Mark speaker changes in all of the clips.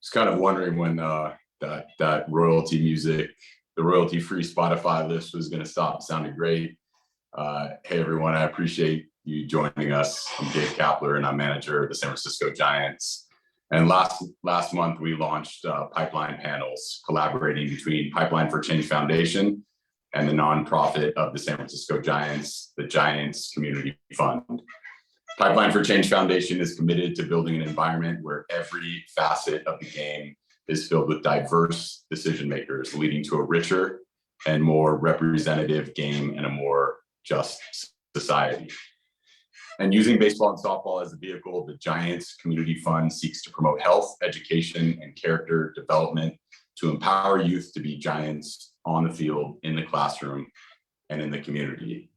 Speaker 1: was kind of wondering when that royalty music, the royalty-free Spotify list was going to stop. It sounded great. Hey everyone, I appreciate you joining us. I'm Gabe Kapler, and I'm manager of the San Francisco Giants. And last month we launched pipeline panels, collaborating between Pipeline for Change Foundation and the nonprofit of the San Francisco Giants, the Giants Community Fund. Pipeline for Change Foundation is committed to building an environment where every facet of the game is filled with diverse decision makers, leading to a richer and more representative game and a more just society. And using baseball and softball as a vehicle, the Giants Community Fund seeks to promote health, education, and character development to empower youth to be Giants on the field, in the classroom, and in the community.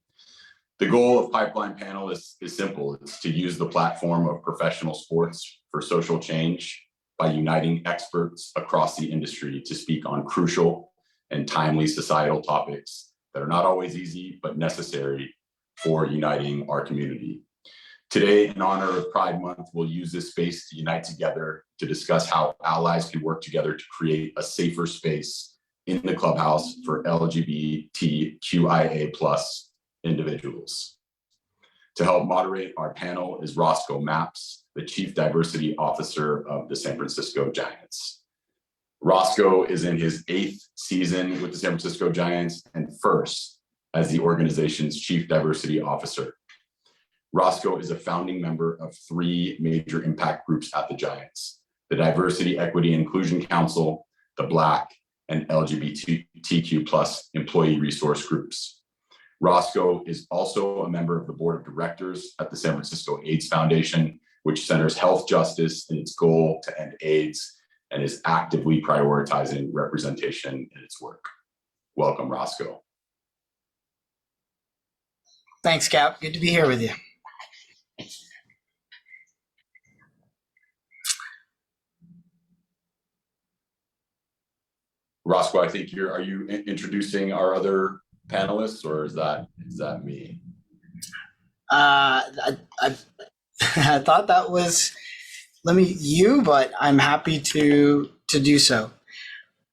Speaker 1: The goal of Pipeline Panel is simple. It's to use the platform of professional sports for social change by uniting experts across the industry to speak on crucial and timely societal topics that are not always easy, but necessary for uniting our community. Today, in honor of Pride Month, we'll use this space to unite together to discuss how allies can work together to create a safer space in the clubhouse for LGBTQIA+ individuals. To help moderate our panel is Roscoe, the Chief Diversity Officer of the San Francisco Giants. Roscoe is in his 8th season with the San Francisco Giants and first as the organization's Chief Diversity Officer. Roscoe is a founding member of 3 major impact groups at the Giants: the Diversity, Equity, and Inclusion Council, the Black and LGBTQ+ employee resource groups. Roscoe is also a member of the board of directors at the San Francisco AIDS Foundation, which centers health justice in its goal to end AIDS and is actively prioritizing representation in its work. Welcome, Roscoe.
Speaker 2: Thanks, Cap. Good to be here with you.
Speaker 1: Roscoe, I think are you introducing our other panelists, or is that me?
Speaker 2: I thought that was you, but I'm happy to do so.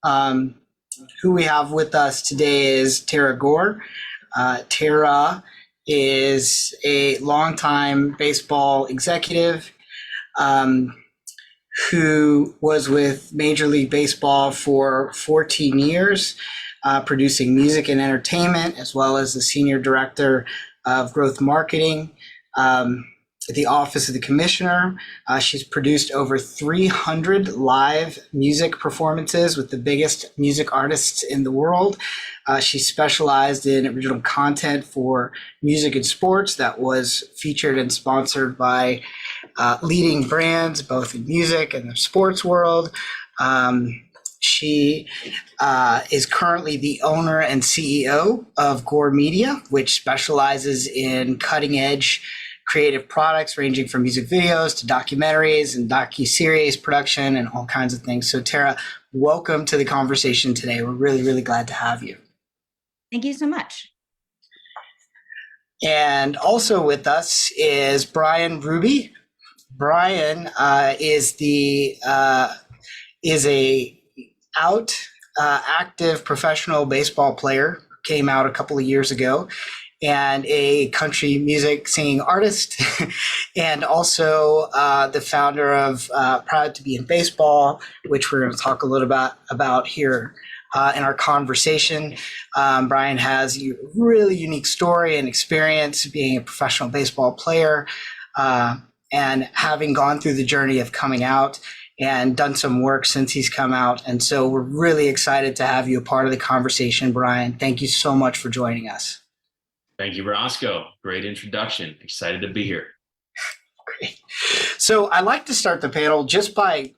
Speaker 2: Who we have with us today is Tara Gore. Tara is a longtime baseball executive who was with Major League Baseball for 14 years. Producing music and entertainment, as well as the Senior Director of Growth Marketing at the Office of the Commissioner. She's produced over 300 live music performances with the biggest music artists in the world. She specialized in original content for music and sports that was featured and sponsored by leading brands, both in music and the sports world. She is currently the owner and CEO of Gore Media, which specializes in cutting-edge creative products ranging from music videos to documentaries and docu-series production and all kinds of things. So Tara, welcome to the conversation today. We're really, really glad to have you.
Speaker 3: Thank you so much.
Speaker 2: And also with us is Bryan Ruby. Bryan is a active professional baseball player, came out a couple of years ago, and a country music singing artist, and also the founder of Proud to Be in Baseball, which we're going to talk a little about here in our conversation. Bryan has a really unique story and experience being a professional baseball player and having gone through the journey of coming out and done some work since he's come out. And so we're really excited to have you a part of the conversation, Bryan. Thank you so much for joining us.
Speaker 4: Thank you, Roscoe. Great introduction. Excited to be here.
Speaker 2: Great. So I'd like to start the panel by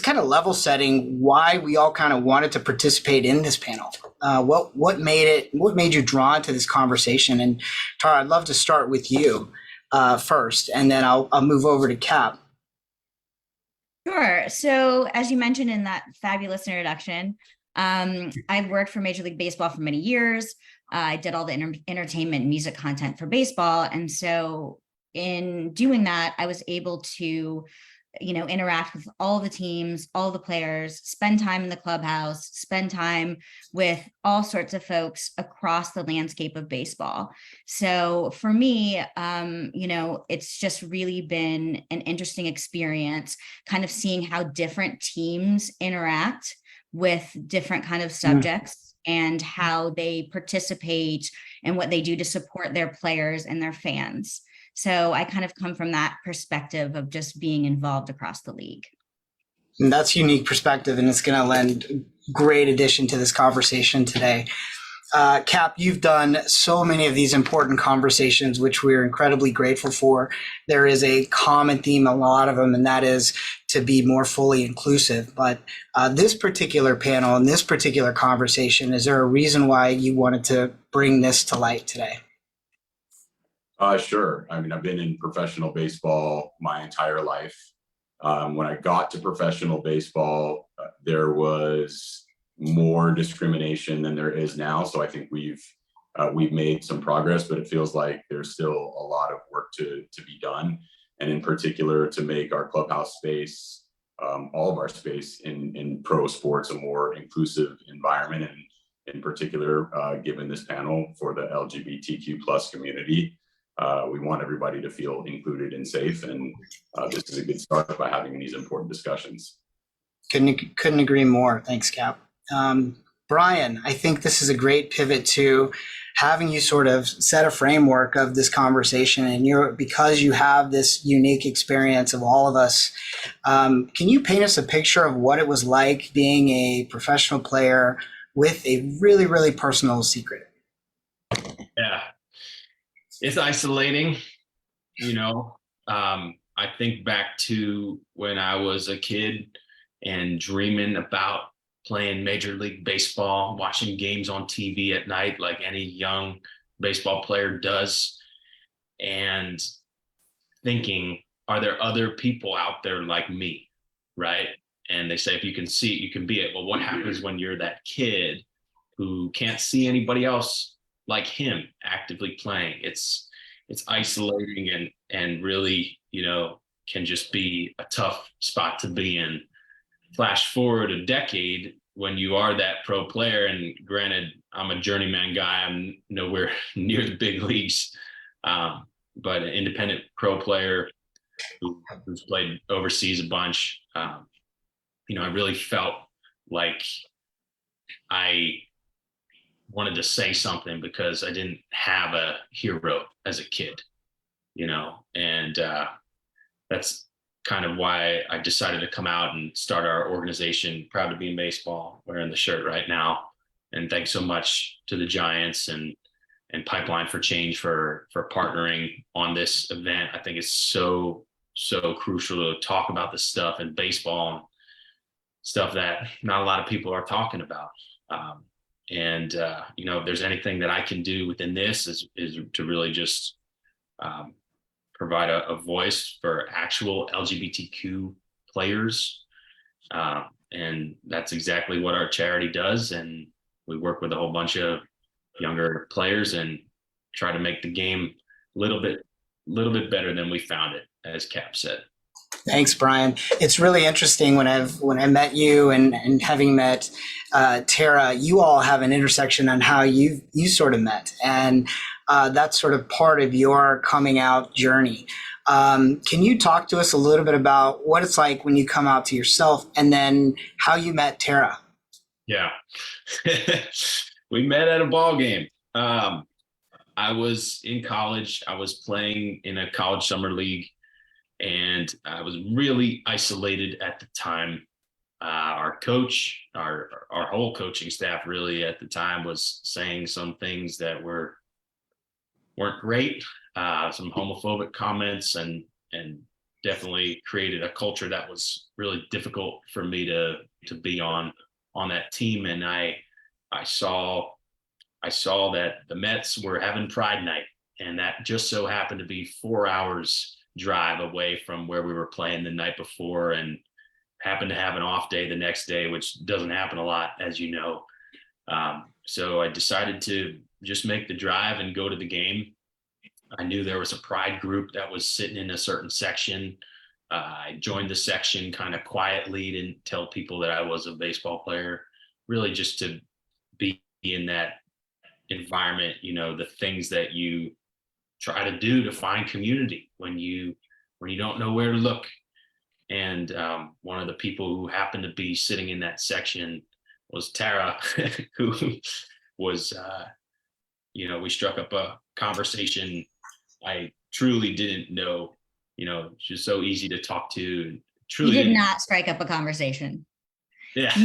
Speaker 2: kind of level setting why we all kind of wanted to participate in this panel. What made you drawn to this conversation? And Tara, I'd love to start with you first, and then I'll move over to Cap.
Speaker 3: Sure. So as you mentioned in that fabulous introduction, I've worked for Major League Baseball for many years. I did all the entertainment and music content for baseball. And so in doing that, I was able to interact with all the teams, all the players, spend time in the clubhouse, spend time with all sorts of folks across the landscape of baseball. So for me, it's just really been an interesting experience, kind of seeing how different teams interact with different kind of subjects and how they participate and what they do to support their players and their fans. So I kind of come from that perspective of just being involved across the league.
Speaker 2: And that's a unique perspective, and it's going to lend great addition to this conversation today. Cap, you've done so many of these important conversations, which we're incredibly grateful for. There is a common theme, a lot of them, and that is to be more fully inclusive. But this particular panel and this particular conversation, is there a reason why you wanted to bring this to light today?
Speaker 1: Sure. I mean, I've been in professional baseball my entire life. When I got to professional baseball, there was more discrimination than there is now. So I think we've made some progress, but it feels like there's still a lot of work to be done. And in particular, to make our clubhouse space, all of our space in pro sports, a more inclusive environment. And in particular, given this panel for the LGBTQ plus community, we want everybody to feel included and safe. And this is a good start by having these important discussions.
Speaker 2: Couldn't agree more. Thanks, Cap. Bryan, I think this is a great pivot to having you sort of set a framework of this conversation, and because you have this unique experience of all of us. Can you paint us a picture of what it was like being a professional player with a really, really personal secret?
Speaker 4: Yeah, it's isolating. I think back to when I was a kid and dreaming about playing Major League Baseball, watching games on TV at night like any young baseball player does, and thinking, are there other people out there like me, right? And they say, if you can see it, you can be it. Well, what happens when you're that kid who can't see anybody else like him actively playing? It's isolating and really, can just be a tough spot to be in. Flash forward a decade when you are that pro player, and granted, I'm a journeyman guy, I'm nowhere near the big leagues, but an independent pro player who's played overseas a bunch. I really felt like I wanted to say something because I didn't have a hero as a kid, and that's kind of why I decided to come out and start our organization, Proud to Be in Baseball, wearing the shirt right now. And thanks so much to the Giants and Pipeline for Change for partnering on this event. I think it's so crucial to talk about this stuff in baseball, stuff that not a lot of people are talking about. If there's anything that I can do within this is to really just provide a voice for actual LGBTQ players. And that's exactly what our charity does. And we work with a whole bunch of younger players and try to make the game a little bit better than we found it, as Cap said.
Speaker 2: Thanks, Bryan. It's really interesting when I met you and having met Tara, you all have an intersection on how you sort of met, and that's sort of part of your coming out journey. Can you talk to us a little bit about what it's like when you come out to yourself, and then how you met Tara?
Speaker 4: Yeah, we met at a ball game. I was in college. I was playing in a college summer league, and I was really isolated at the time. Our coach, our whole coaching staff really at the time was saying some things that weren't great, some homophobic comments, and definitely created a culture that was really difficult for me to be on that team. And I saw that the Mets were having Pride Night, and that just so happened to be 4 hours drive away from where we were playing the night before, and happened to have an off day the next day, which doesn't happen a lot, as you know. So I decided to just make the drive and go to the game. I knew there was a pride group that was sitting in a certain section. I joined the section kind of quietly, didn't tell people that I was a baseball player, really just to be in that environment, the things that you try to do to find community when you don't know where to look. And one of the people who happened to be sitting in that section was Tara, who was, we struck up a conversation. I truly didn't know, she's so easy to talk to. Truly
Speaker 3: You did not strike up a conversation.
Speaker 4: Yeah.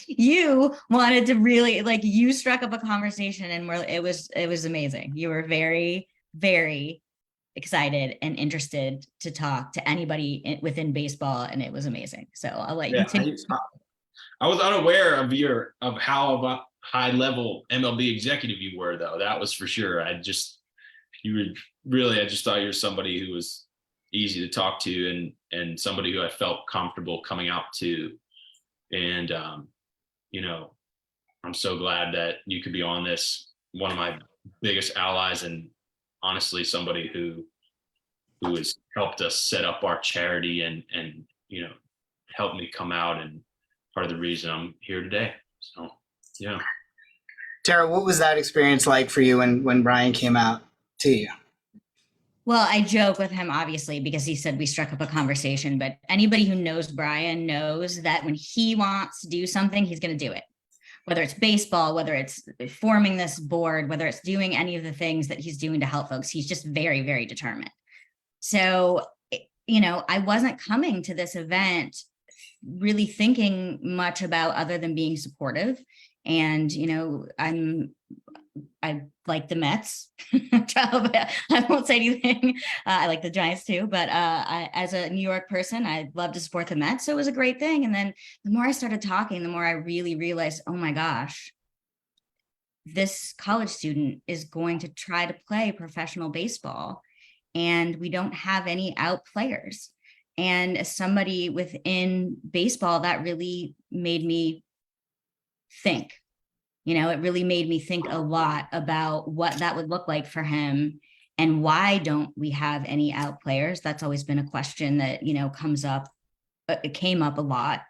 Speaker 3: You wanted to really, like, you struck up a conversation, and it was amazing. You were very, very excited and interested to talk to anybody within baseball, and it was amazing. So I'll let you take.
Speaker 4: I was unaware of how high level MLB executive you were, though. That was for sure. I just thought you were somebody who was easy to talk to and somebody who I felt comfortable coming out to. And, I'm so glad that you could be on this. One of my biggest allies, and honestly, somebody who has helped us set up our charity and helped me come out, and part of the reason I'm here today. So, yeah.
Speaker 2: Tara, what was that experience like for you when Bryan came out to you?
Speaker 3: Well, I joke with him, obviously, because he said we struck up a conversation, but anybody who knows Bryan knows that when he wants to do something, he's going to do it. Whether it's baseball, whether it's forming this board, whether it's doing any of the things that he's doing to help folks, he's just very, very determined. So, I wasn't coming to this event really thinking much about other than being supportive. And, I like the Mets. I won't say anything. I like the Giants too, but as a New York person, I love to support the Mets. So it was a great thing. And then the more I started talking, the more I really realized, oh my gosh, this college student is going to try to play professional baseball, and we don't have any out players. And as somebody within baseball, that really made me think. It really made me think a lot about what that would look like for him, and why don't we have any out players? That's always been a question that, comes up. It came up a lot.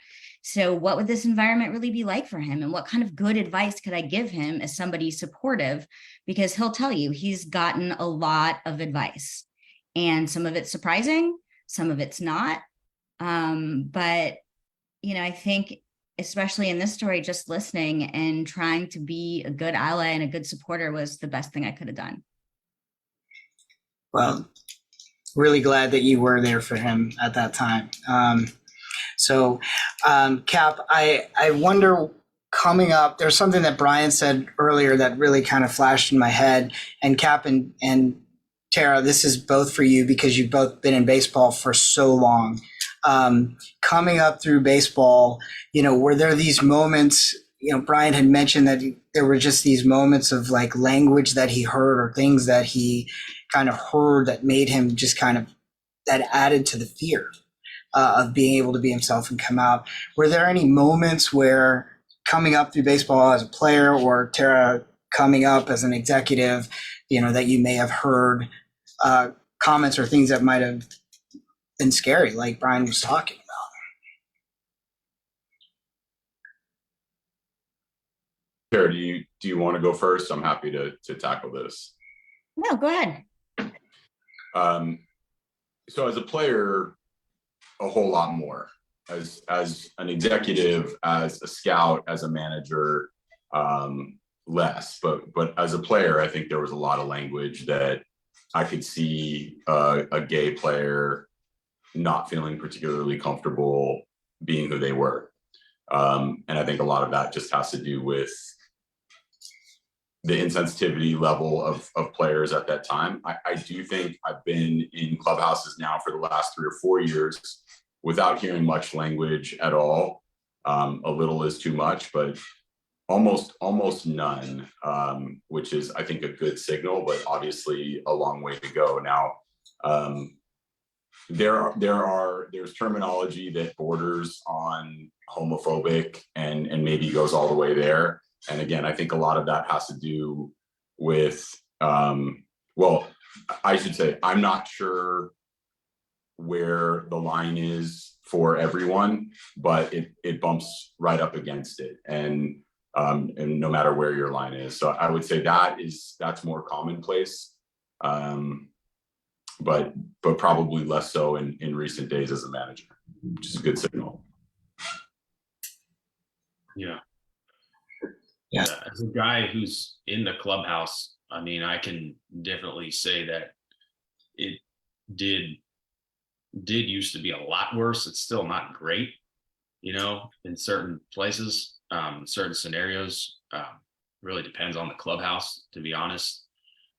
Speaker 3: So what would this environment really be like for him? And what kind of good advice could I give him as somebody supportive? Because he'll tell you he's gotten a lot of advice, and some of it's surprising, some of it's not. But, I think, especially in this story, just listening and trying to be a good ally and a good supporter was the best thing I could have done.
Speaker 2: Well, really glad that you were there for him at that time. Cap, I wonder, coming up, there's something that Bryan said earlier that really kind of flashed in my head. And Cap and Tara, this is both for you because you've both been in baseball for so long. Coming up through baseball, were there these moments, Bryan had mentioned that there were just these moments of like language that he heard or things that he kind of heard that made him just kind of, that added to the fear of being able to be himself and come out. Were there any moments where, coming up through baseball as a player, or Tara coming up as an executive, that you may have heard comments or things that might have been scary, like Bryan was talking about?
Speaker 1: Tara, do you want to go first? I'm happy to tackle this.
Speaker 3: No, go ahead.
Speaker 1: So as a player, a whole lot more. As an executive, as a scout, as a manager, less. But as a player, I think there was a lot of language that I could see a gay player not feeling particularly comfortable being who they were. And I think a lot of that just has to do with the insensitivity level of players at that time. I do think I've been in clubhouses now for the last 3 or 4 years without hearing much language at all. A little is too much, but almost none, which is, I think, a good signal, but obviously a long way to go. Now, there's terminology that borders on homophobic and maybe goes all the way there. And again, I think a lot of that has to do with, well, I should say, I'm not sure where the line is for everyone, but it bumps right up against it, and no matter where your line is. So I would say that's more commonplace, but probably less so in recent days as a manager, which is a good signal.
Speaker 4: Yeah.
Speaker 2: Yeah.
Speaker 4: As a guy who's in the clubhouse, I mean, I can definitely say that it did used to be a lot worse. It's still not great, you know, in certain places, certain scenarios. Really depends on the clubhouse, to be honest.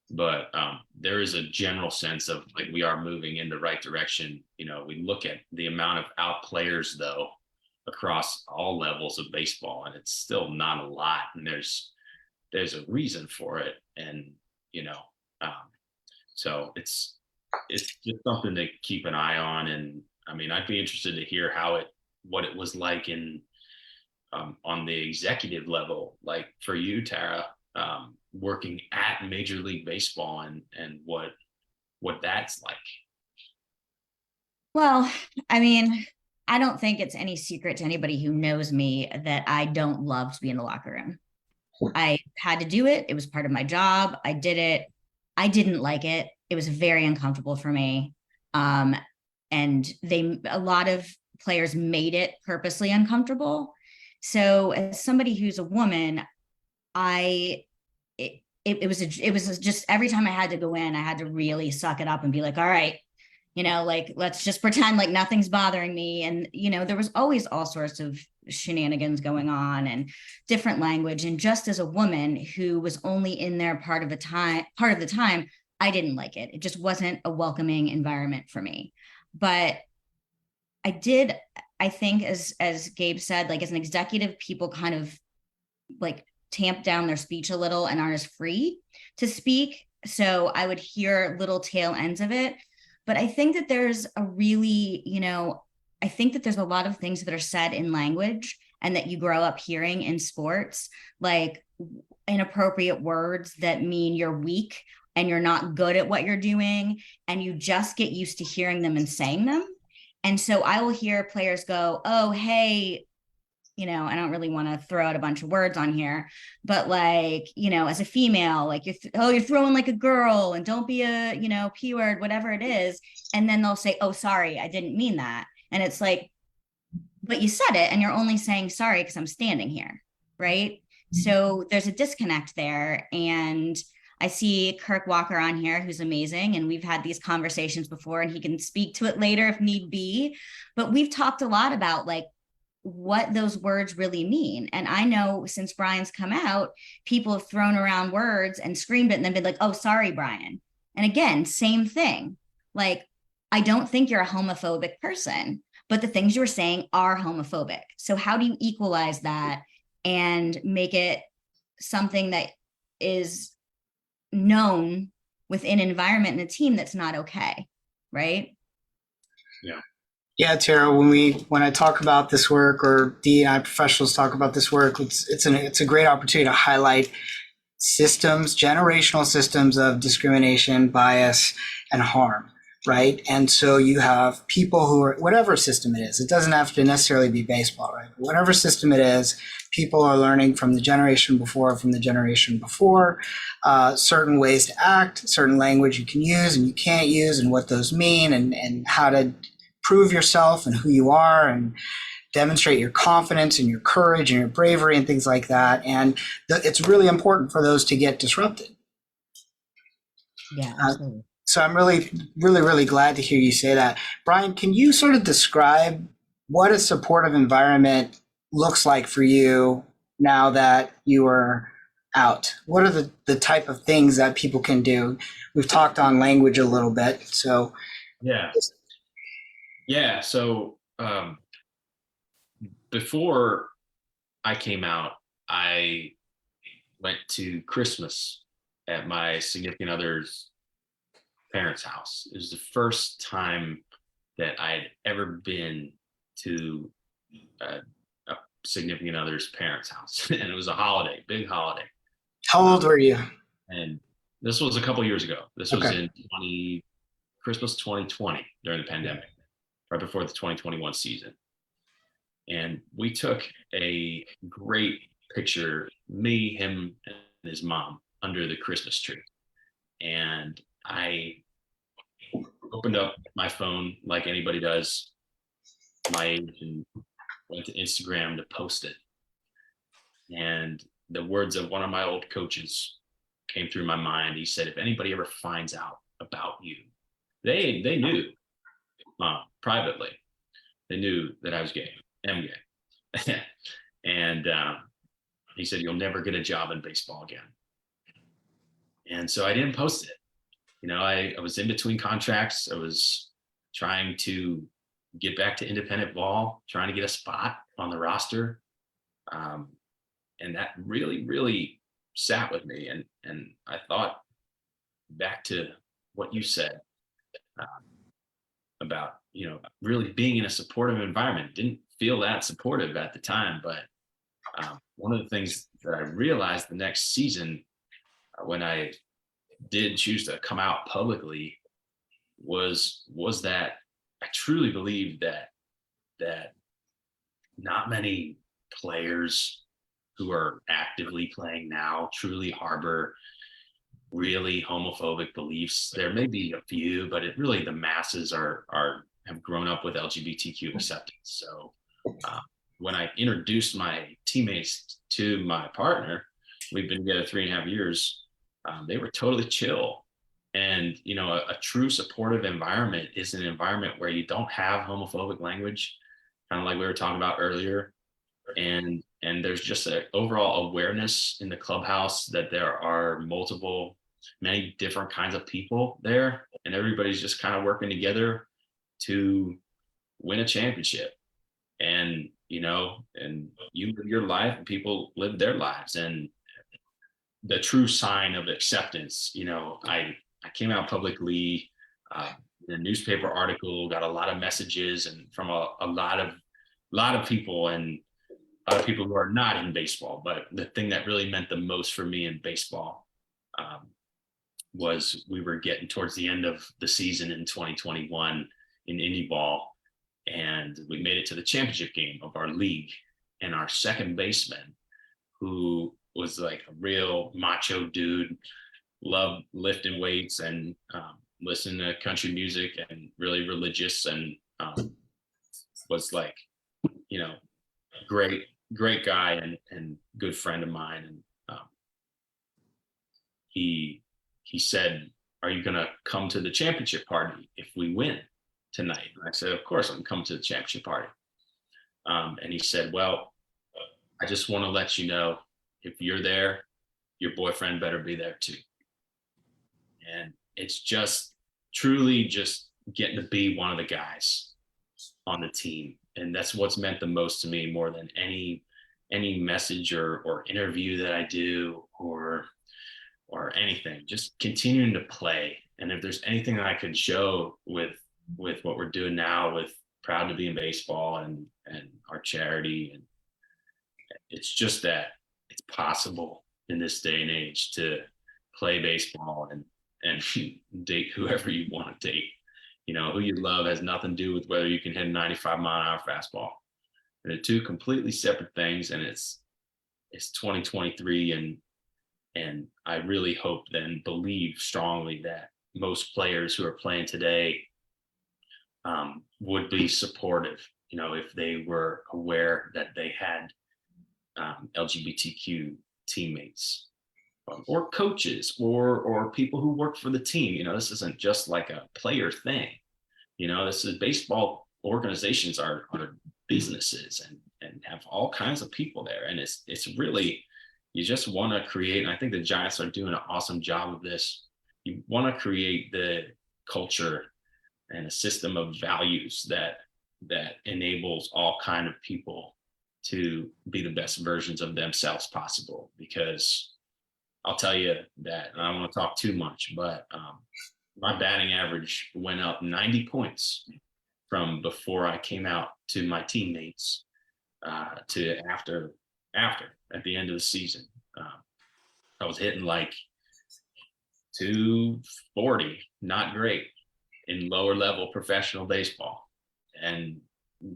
Speaker 4: But there is a general sense of like we are moving in the right direction. You know, we look at the amount of out players though across all levels of baseball, and it's still not a lot. And there's a reason for it, and you know, so it's just something to keep an eye on. And I mean, I'd be interested to hear what it was like in on the executive level, like for you, Tara, working at Major League Baseball, and what that's like.
Speaker 3: Well, I mean, I don't think it's any secret to anybody who knows me that I don't love to be in the locker room. I had to do it. It was part of my job. I did it. I didn't like it. It was very uncomfortable for me. And a lot of players made it purposely uncomfortable. So as somebody who's a woman, it was just every time I had to go in, I had to really suck it up and be like, all right, you know, like, let's just pretend like nothing's bothering me. And, you know, there was always all sorts of shenanigans going on and different language. And just as a woman who was only in there part of the time, I didn't like it. It just wasn't a welcoming environment for me. But I think as Gabe said, like as an executive, people kind of like tamp down their speech a little and aren't as free to speak. So I would hear little tail ends of it. But I think that there's a really, you know, I think that there's a lot of things that are said in language and that you grow up hearing in sports, like inappropriate words that mean you're weak and you're not good at what you're doing. And you just get used to hearing them and saying them. And so I will hear players go, oh, hey, you know, I don't really want to throw out a bunch of words on here, but like, you know, as a female, like you're throwing like a girl and don't be a, you know, P word, whatever it is. And then they'll say, oh, sorry, I didn't mean that. And it's like, but you said it and you're only saying sorry because I'm standing here. Right. So there's a disconnect there. And I see Kirk Walker on here, who's amazing. And we've had these conversations before and he can speak to it later if need be. But we've talked a lot about like, what those words really mean. And I know since Bryan's come out, people have thrown around words and screamed it and then been like, oh, sorry, Bryan. And again, same thing. Like, I don't think you're a homophobic person, but the things you were saying are homophobic. So how do you equalize that and make it something that is known within an environment and a team that's not okay, right?
Speaker 4: Yeah.
Speaker 2: Yeah, Tara, when I talk about this work, or DEI professionals talk about this work, it's a great opportunity to highlight systems, generational systems of discrimination, bias, and harm, right? And so you have people who are, whatever system it is, it doesn't have to necessarily be baseball, right? Whatever system it is, people are learning from the generation before, certain ways to act, certain language you can use and you can't use, and what those mean, and how to prove yourself and who you are and demonstrate your confidence and your courage and your bravery and things like that. And it's really important for those to get disrupted.
Speaker 3: Yeah, absolutely.
Speaker 2: So I'm really, really, really glad to hear you say that. Bryan, can you sort of describe what a supportive environment looks like for you now that you are out? What are the type of things that people can do? We've talked on language a little bit. So
Speaker 4: yeah. So before I came out, I went to Christmas at my significant other's parents' house. It was the first time that I had ever been to a significant other's parents' house. And it was a holiday, big holiday.
Speaker 2: How old were you?
Speaker 4: And this was a couple years ago. This was in Christmas 2020 during the pandemic, right before the 2021 season. And we took a great picture, me, him, and his mom under the Christmas tree. And I opened up my phone like anybody does my age and went to Instagram to post it. And the words of one of my old coaches came through my mind. He said, if anybody ever finds out about you, they knew privately, they knew that I was gay, am gay. And he said, you'll never get a job in baseball again. And so I didn't post it. You know, I was in between contracts. I was trying to get back to independent ball, trying to get a spot on the roster. And that really, really sat with me. And I thought back to what you said about, you know, really being in a supportive environment. Didn't feel that supportive at the time, but one of the things that I realized the next season when I did choose to come out publicly was that I truly believe that not many players who are actively playing now truly harbor really homophobic beliefs. There may be a few, but it really, the masses have grown up with LGBTQ acceptance. So when I introduced my teammates to my partner, we've been together 3.5 years. They were totally chill. And, you know, a true supportive environment is an environment where you don't have homophobic language, kind of like we were talking about earlier. And there's just an overall awareness in the clubhouse that there are many different kinds of people there, and everybody's just kind of working together to win a championship. And, you know, and you live your life and people live their lives. And the true sign of acceptance, you know, I came out publicly in a newspaper article, got a lot of messages and from a lot of people, and a lot of people who are not in baseball. But the thing that really meant the most for me in baseball was we were getting towards the end of the season in 2021 in indie ball, and we made it to the championship game of our league, and our second baseman, who was like a real macho dude, loved lifting weights and listening to country music and really religious, and was like, you know, great guy and good friend of mine. And he said, are you going to come to the championship party if we win tonight? And I said, of course I'm coming to the championship party. And he said, well, I just want to let you know, if you're there, your boyfriend better be there too. And it's just truly just getting to be one of the guys on the team. And that's what's meant the most to me, more than any message or interview that I do or anything. Just continuing to play. And if there's anything that I could show with what we're doing now with Proud to Be in Baseball and our charity, and it's just that it's possible in this day and age to play baseball and date whoever you want to date. You know, who you love has nothing to do with whether you can hit a 95-mile-an-hour fastball. They're two completely separate things, and it's 2023, and I really hope and believe strongly that most players who are playing today would be supportive, you know, if they were aware that they had LGBTQ teammates or coaches or people who work for the team. You know, this isn't just like a player thing. You know, this is baseball organizations are businesses and have all kinds of people there. And it's really, you just want to create, and I think the Giants are doing an awesome job of this. You want to create the culture and a system of values that enables all kind of people to be the best versions of themselves possible. Because I'll tell you that, and I don't want to talk too much, but my batting average went up 90 points from before I came out to my teammates to after at the end of the season. I was hitting like 240, not great. in lower level professional baseball and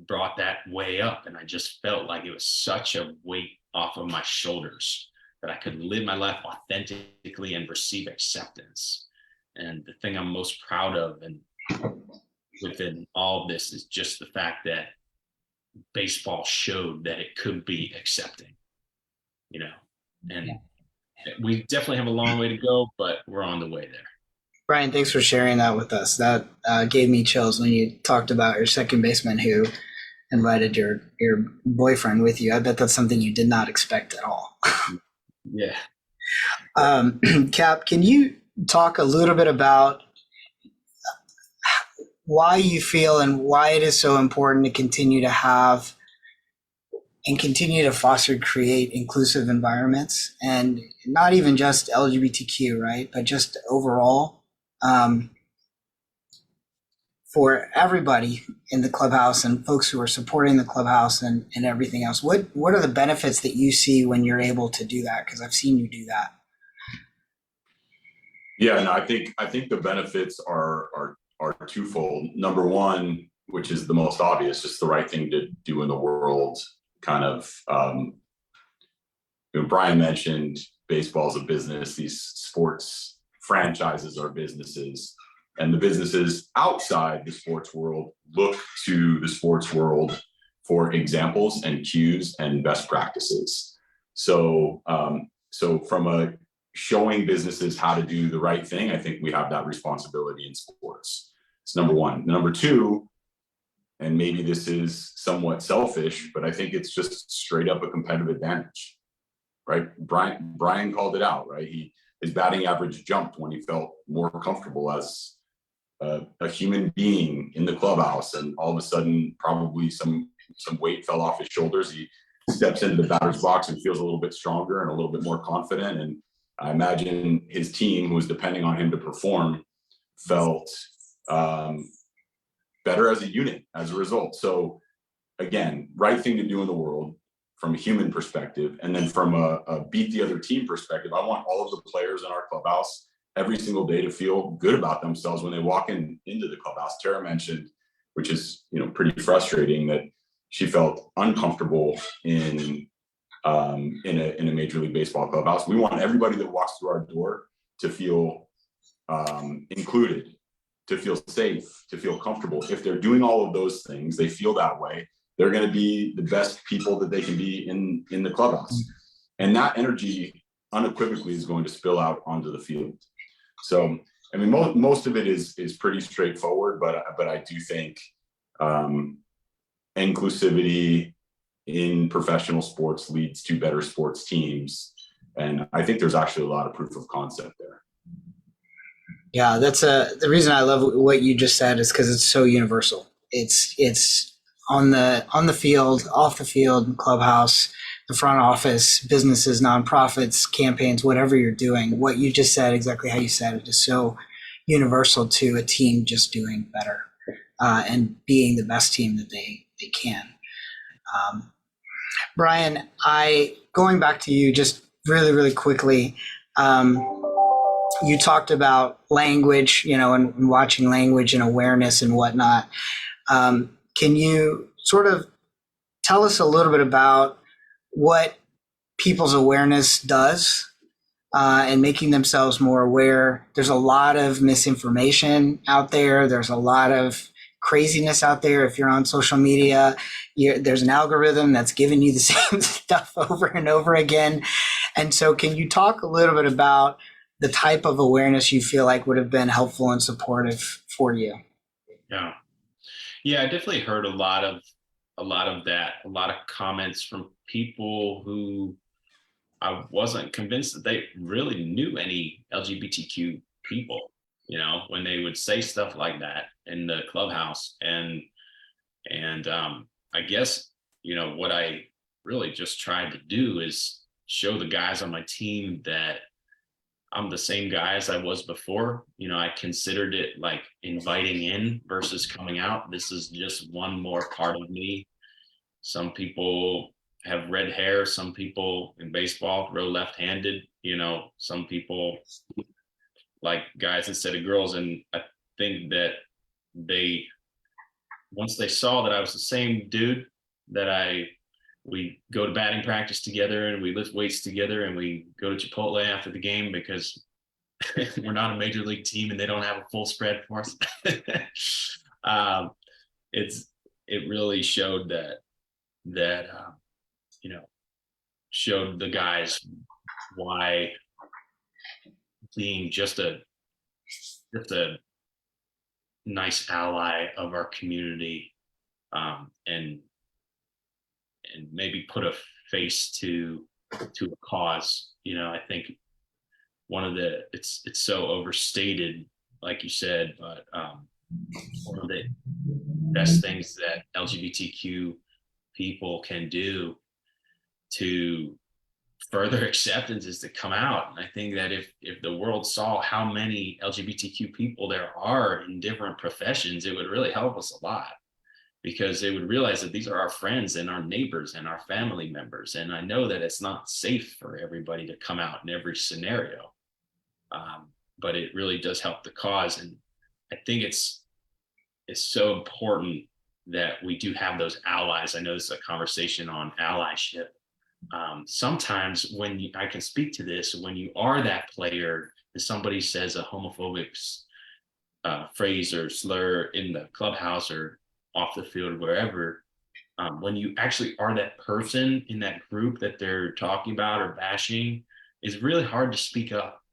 Speaker 4: brought that way up. And I just felt like it was such a weight off of my shoulders that I could live my life authentically and receive acceptance. And the thing I'm most proud of and within all of this is just the fact that baseball showed that it could be accepting, you know, and we definitely have a long way to go, but we're on the way there.
Speaker 2: Bryan, thanks for sharing that with us. That gave me chills when you talked about your second baseman who invited your boyfriend with you. I bet that's something you did not expect at all.
Speaker 4: Yeah.
Speaker 2: Cap, can you talk a little bit about why you feel and why it is so important to continue to have and continue to foster and create inclusive environments, and not even just LGBTQ, right? But just overall, for everybody in the clubhouse and folks who are supporting the clubhouse and everything else. What are the benefits that you see when you're able to do that? Because I've seen you do that.
Speaker 1: Yeah, no, I think the benefits are twofold. Number one, which is the most obvious, just the right thing to do in the world. Kind of, Bryan mentioned baseball is a business. These sports franchises are businesses, and the businesses outside the sports world look to the sports world for examples and cues and best practices. So from a showing businesses how to do the right thing, I think we have that responsibility in sports. It's number one. Number two, and maybe this is somewhat selfish, but I think it's just straight up a competitive advantage, right? Bryan called it out, right? His batting average jumped when he felt more comfortable as a human being in the clubhouse, and all of a sudden, probably some weight fell off his shoulders. He steps into the batter's box and feels a little bit stronger and a little bit more confident. And I imagine his team, who was depending on him to perform, felt better as a unit as a result. So again, right thing to do in the world from a human perspective. And then from a beat the other team perspective, I want all of the players in our clubhouse every single day to feel good about themselves when they walk into the clubhouse. Tara mentioned, which is pretty frustrating, that she felt uncomfortable in a Major League Baseball clubhouse. We want everybody that walks through our door to feel included, to feel safe, to feel comfortable. If they're doing all of those things, they feel that way, they're going to be the best people that they can be in the clubhouse. And that energy unequivocally is going to spill out onto the field. So, I mean, most of it is pretty straightforward, but I do think inclusivity in professional sports leads to better sports teams. And I think there's actually a lot of proof of concept there.
Speaker 2: Yeah, that's the reason I love what you just said is because it's so universal. It's on the field, off the field, clubhouse, the front office, businesses, nonprofits, campaigns, whatever you're doing. What you just said, exactly how you said it, is so universal to a team just doing better and being the best team that they can. Bryan, going back to you just really, really quickly. You talked about language, and watching language and awareness and whatnot. Can you sort of tell us a little bit about what people's awareness does and making themselves more aware? There's a lot of misinformation out there. There's a lot of craziness out there. If you're on social media, there's an algorithm that's giving you the same stuff over and over again. And so can you talk a little bit about the type of awareness you feel like would have been helpful and supportive for you?
Speaker 4: Yeah, I definitely heard a lot of that, a lot of comments from people who I wasn't convinced that they really knew any LGBTQ people, when they would say stuff like that in the clubhouse. And I guess, what I really just tried to do is show the guys on my team that I'm the same guy as I was before. I considered it like inviting in versus coming out. This is just one more part of me. Some people have red hair. Some people in baseball throw left-handed. Some people like guys instead of girls. And I think that once they saw that I was the same dude, that we go to batting practice together and we lift weights together and we go to Chipotle after the game because we're not a major league team and they don't have a full spread for us. It really showed that showed the guys why being just a nice ally of our community, and maybe put a face to a cause. I think it's so overstated, like you said, but one of the best things that LGBTQ people can do to further acceptance is to come out. And I think that if the world saw how many LGBTQ people there are in different professions, it would really help us a lot, because they would realize that these are our friends and our neighbors and our family members. And I know that it's not safe for everybody to come out in every scenario, but it really does help the cause. And I think it's so important that we do have those allies. I know this is a conversation on allyship. Sometimes I can speak to this, when you are that player and somebody says a homophobic phrase or slur in the clubhouse or off the field or wherever, when you actually are that person in that group that they're talking about or bashing, it's really hard to speak up.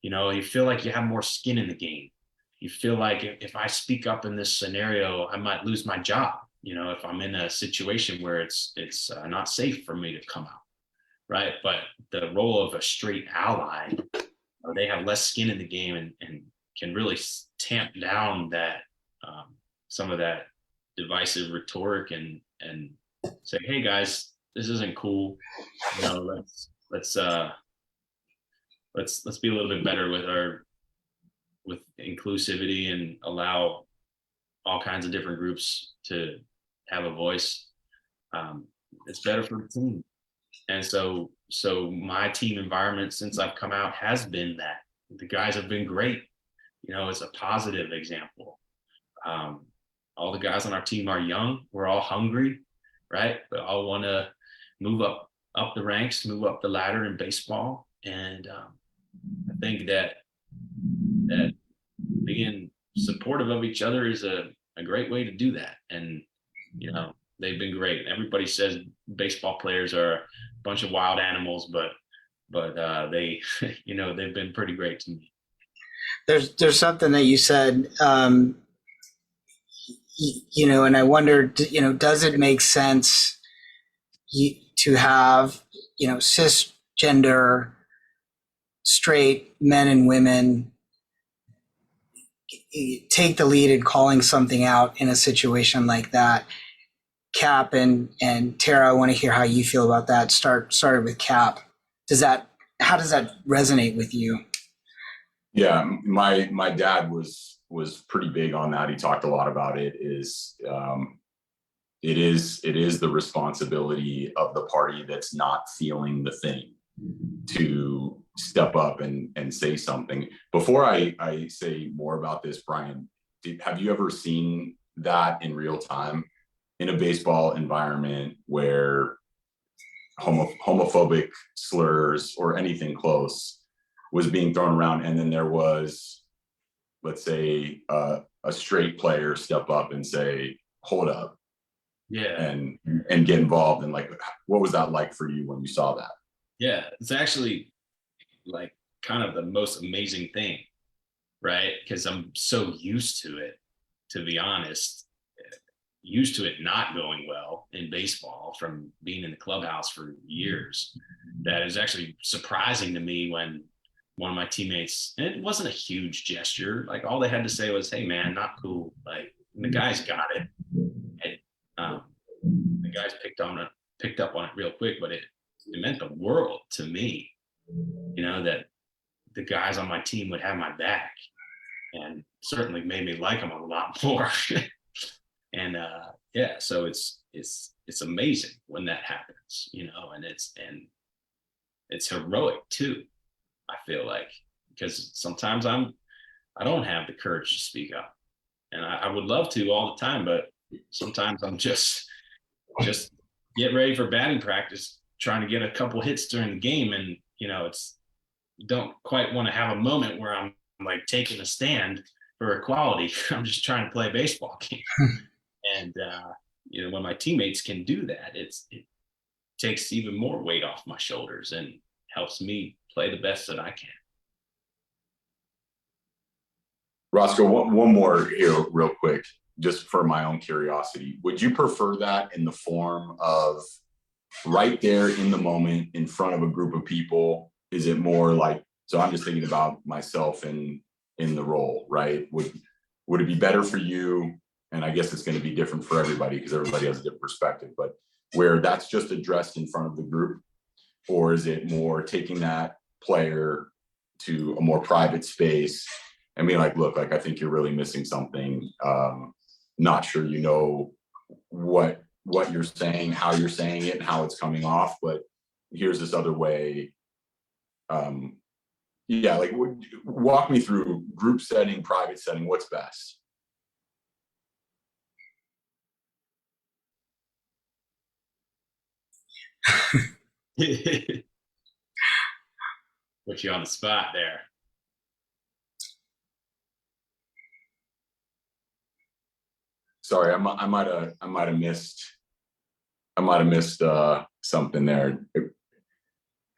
Speaker 4: You feel like you have more skin in the game. You feel like if I speak up in this scenario, I might lose my job. If I'm in a situation where it's not safe for me to come out, right? But the role of a straight ally, they have less skin in the game and can really tamp down that some of that divisive rhetoric and say, hey guys, this isn't cool. Let's be a little bit better with inclusivity and allow all kinds of different groups to have a voice. It's better for the team. And so my team environment since I've come out has been that. The guys have been great. It's a positive example. All the guys on our team are young. We're all hungry, right? We all want to move up the ranks, move up the ladder in baseball. And I think that being supportive of each other is a great way to do that. And they've been great. Everybody says baseball players are a bunch of wild animals, but they they've been pretty great to me.
Speaker 2: There's something that you said, and I wonder, does it make sense to have cisgender straight men and women take the lead in calling something out in a situation like that? Cap and Tara, I want to hear how you feel about that. Started with Cap. How does that resonate with you?
Speaker 1: Yeah, my dad was pretty big on that. He talked a lot about it. It is the responsibility of the party that's not feeling the thing to step up and say something. Before I say more about this, Bryan, have you ever seen that in real time in a baseball environment where homophobic slurs or anything close was being thrown around, and then there was, let's say, a straight player step up and say, hold up,
Speaker 4: yeah,
Speaker 1: and get involved? And what was that like for you when you saw that?
Speaker 4: Yeah, it's actually like kind of the most amazing thing, right? Because I'm so used to it, to be honest, used to it not going well in baseball from being in the clubhouse for years, that is actually surprising to me when one of my teammates, and it wasn't a huge gesture, like all they had to say was, hey man, not cool. Like, the guys got it. And the guys picked up on it real quick, but it meant the world to me, that the guys on my team would have my back, and certainly made me like them a lot more. And so it's amazing when that happens, and it's heroic too, I feel like, because sometimes I don't have the courage to speak up, And I would love to all the time, but sometimes I'm just get ready for batting practice, trying to get a couple hits during the game. And, don't quite want to have a moment where I'm like taking a stand for equality. I'm just trying to play a baseball game. And, when my teammates can do that, it takes even more weight off my shoulders and helps me play the best that I can.
Speaker 1: Roscoe, one more here real quick, just for my own curiosity. Would you prefer that in the form of right there in the moment in front of a group of people? Is it more like, so I'm just thinking about myself in the role, right? Would it be better for you? And I guess it's going to be different for everybody because everybody has a different perspective, but where that's just addressed in front of the group? Or is it more taking that player to a more private space and being like, look, like, I think you're really missing something. Not sure what you're saying, how you're saying it, and how it's coming off, but here's this other way. Like, walk me through group setting, private setting, what's best?
Speaker 4: Put you on the spot there.
Speaker 1: Sorry, I might have missed something there.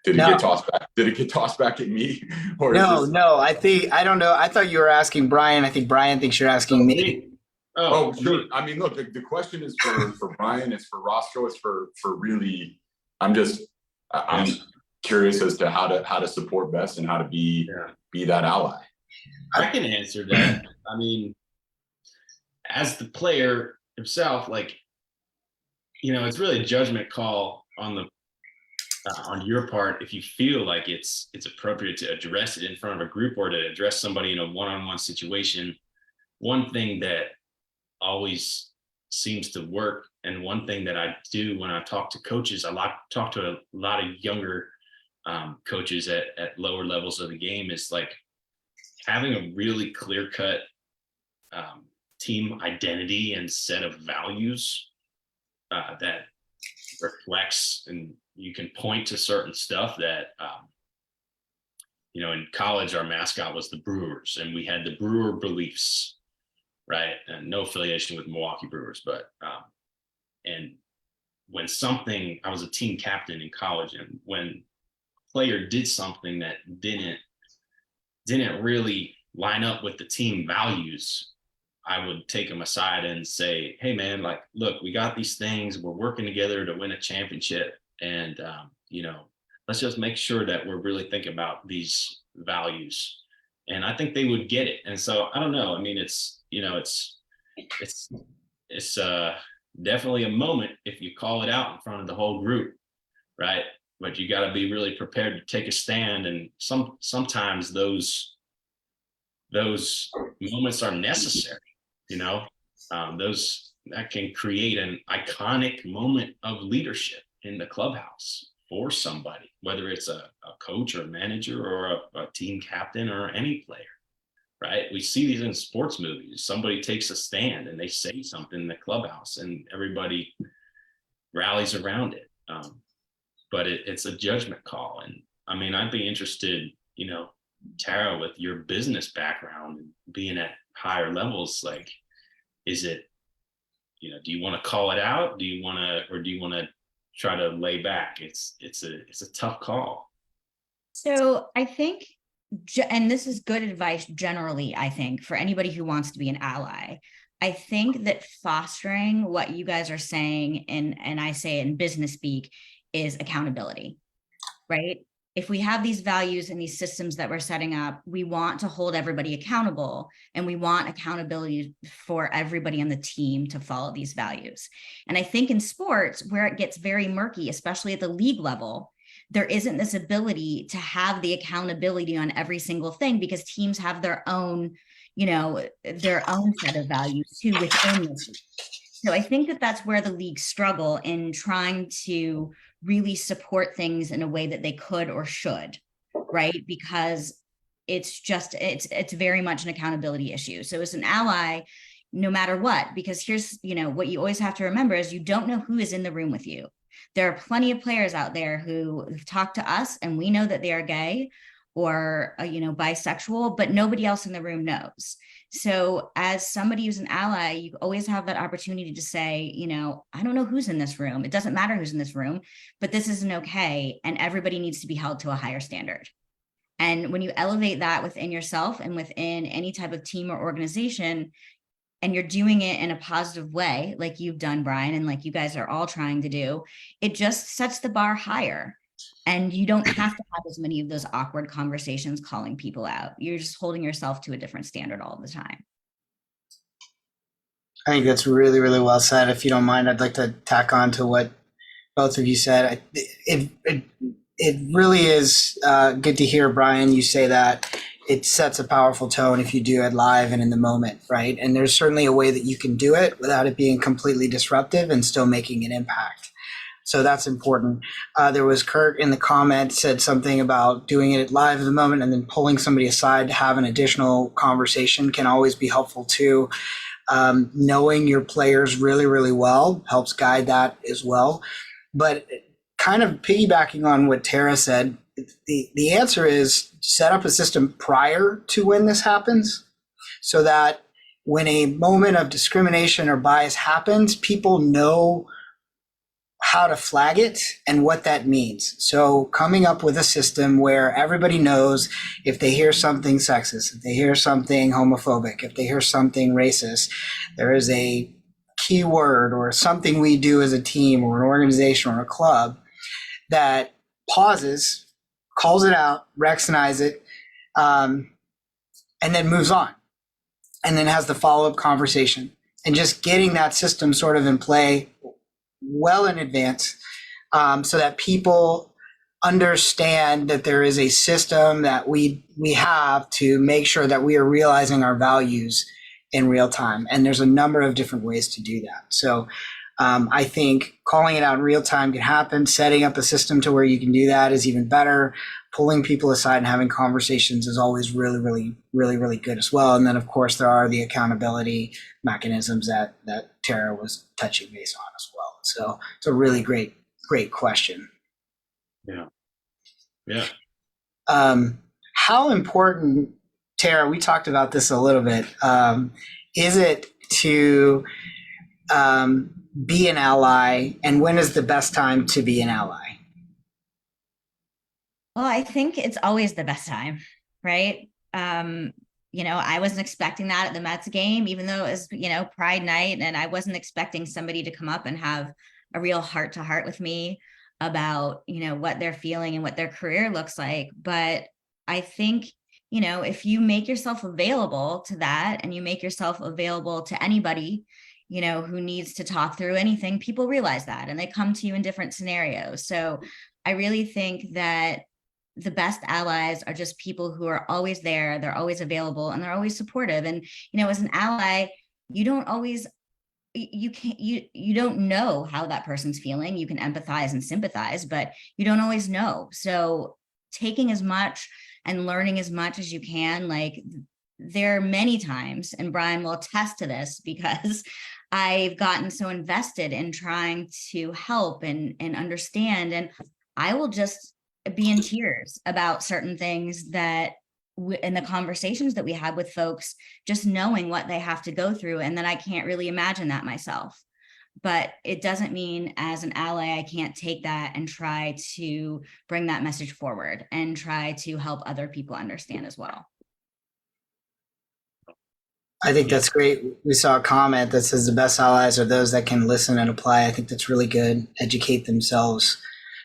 Speaker 1: Did it get tossed back? Did it get tossed back at me? Or
Speaker 2: No. I don't know. I thought you were asking Bryan. I think Bryan thinks you're asking me.
Speaker 1: Oh, sure. I mean, look, the question is for Bryan, it's for Roscoe, it's for really. I'm curious as to how to support best and how to be that ally.
Speaker 4: I can answer that. I mean, as the player himself, like, it's really a judgment call on your part if you feel like it's appropriate to address it in front of a group or to address somebody in a one-on-one situation. One thing that always seems to work, and one thing that I do when I talk to coaches, talk to a lot of younger coaches at lower levels of the game, is like having a really clear-cut team identity and set of values that reflects, and you can point to certain stuff that, in college, our mascot was the Brewers, and we had the Brewer beliefs, right? And no affiliation with Milwaukee Brewers, but, and when I was a team captain in college, and when a player did something that didn't really line up with the team values, I would take them aside and say, hey man, like, look, we got these things, we're working together to win a championship. And, let's just make sure that we're really thinking about these values. And I think they would get it. And so I don't know. I mean, it's definitely a moment if you call it out in front of the whole group, right? But you got to be really prepared to take a stand. And sometimes those moments are necessary. That can create an iconic moment of leadership in the clubhouse for somebody, whether it's a coach or a manager or a team captain or any player, right? We see these in sports movies. Somebody takes a stand and they say something in the clubhouse and everybody rallies around it. But it's a judgment call. And I mean, I'd be interested, Tara, with your business background and being at higher levels, like, is it, do you want to call it out? Do you want to try to lay back? It's a tough call.
Speaker 3: So I think, and this is good advice generally, I think, for anybody who wants to be an ally. I think that fostering what you guys are saying, and I say in business speak, is accountability, right? If we have these values and these systems that we're setting up, we want to hold everybody accountable, and we want accountability for everybody on the team to follow these values. And I think in sports, where it gets very murky, especially at the league level, there isn't this ability to have the accountability on every single thing because teams have their own set of values too within the league. So I think that that's where the leagues struggle in trying to really support things in a way that they could or should, right? Because it's very much an accountability issue. So as an ally, no matter what, because here's, what you always have to remember is you don't know who is in the room with you. There are plenty of players out there who have talked to us and we know that they are gay or, bisexual, but nobody else in the room knows. So as somebody who's an ally, you always have that opportunity to say, I don't know who's in this room. It doesn't matter who's in this room, but this isn't okay. And everybody needs to be held to a higher standard. And when you elevate that within yourself and within any type of team or organization, and you're doing it in a positive way, like you've done, Bryan, and like you guys are all trying to do, it just sets the bar higher. And you don't have to have as many of those awkward conversations calling people out. You're just holding yourself to a different standard all the time.
Speaker 2: I think that's really, really well said. If you don't mind, I'd like to tack on to what both of you said. It really is good to hear, Bryan, you say that. It sets a powerful tone if you do it live and in the moment, right? And there's certainly a way that you can do it without it being completely disruptive and still making an impact. So that's important. There was Kurt in the comment said something about doing it live in the moment and then pulling somebody aside to have an additional conversation can always be helpful too. Knowing your players really, really well helps guide that as well. But kind of piggybacking on what Tara said, the answer is set up a system prior to when this happens so that when a moment of discrimination or bias happens, people know how to flag it and what that means. So coming up with a system where everybody knows if they hear something sexist, if they hear something homophobic, if they hear something racist, there is a key word or something we do as a team or an organization or a club that pauses, calls it out, recognizes it, and then moves on, and then has the follow-up conversation. And just getting that system sort of in play well in advance so that people understand that there is a system that we have to make sure that we are realizing our values in real time. And there's a number of different ways to do that. So I think calling it out in real time can happen. Setting up a system to where you can do that is even better. Pulling people aside and having conversations is always really, really, really, really good as well. And then, of course, there are the accountability mechanisms that Tara was touching base on as well. So it's a really great question.
Speaker 4: Yeah. Yeah.
Speaker 2: How important, Tara, we talked about this a little bit, is it to be an ally, and when is the best time to be an ally?
Speaker 3: Well, I think it's always the best time, right? I wasn't expecting that at the Mets game, even though it was, Pride night, and I wasn't expecting somebody to come up and have a real heart to heart with me about, what they're feeling and what their career looks like. But I think, if you make yourself available to that and you make yourself available to anybody, who needs to talk through anything, people realize that and they come to you in different scenarios. So I really think that the best allies are just people who are always there, they're always available, and they're always supportive. And, as an ally, you don't always, you don't know how that person's feeling. You can empathize and sympathize, but you don't always know. So taking as much and learning as much as you can, like there are many times, and Bryan will attest to this because I've gotten so invested in trying to help and understand, and I will just be in tears about certain things that in the conversations that we had with folks, just knowing what they have to go through, and then I can't really imagine that myself. But it doesn't mean as an ally, I can't take that and try to bring that message forward and try to help other people understand as well.
Speaker 2: I think that's great. We saw a comment that says the best allies are those that can listen and apply. I think that's really good. Educate themselves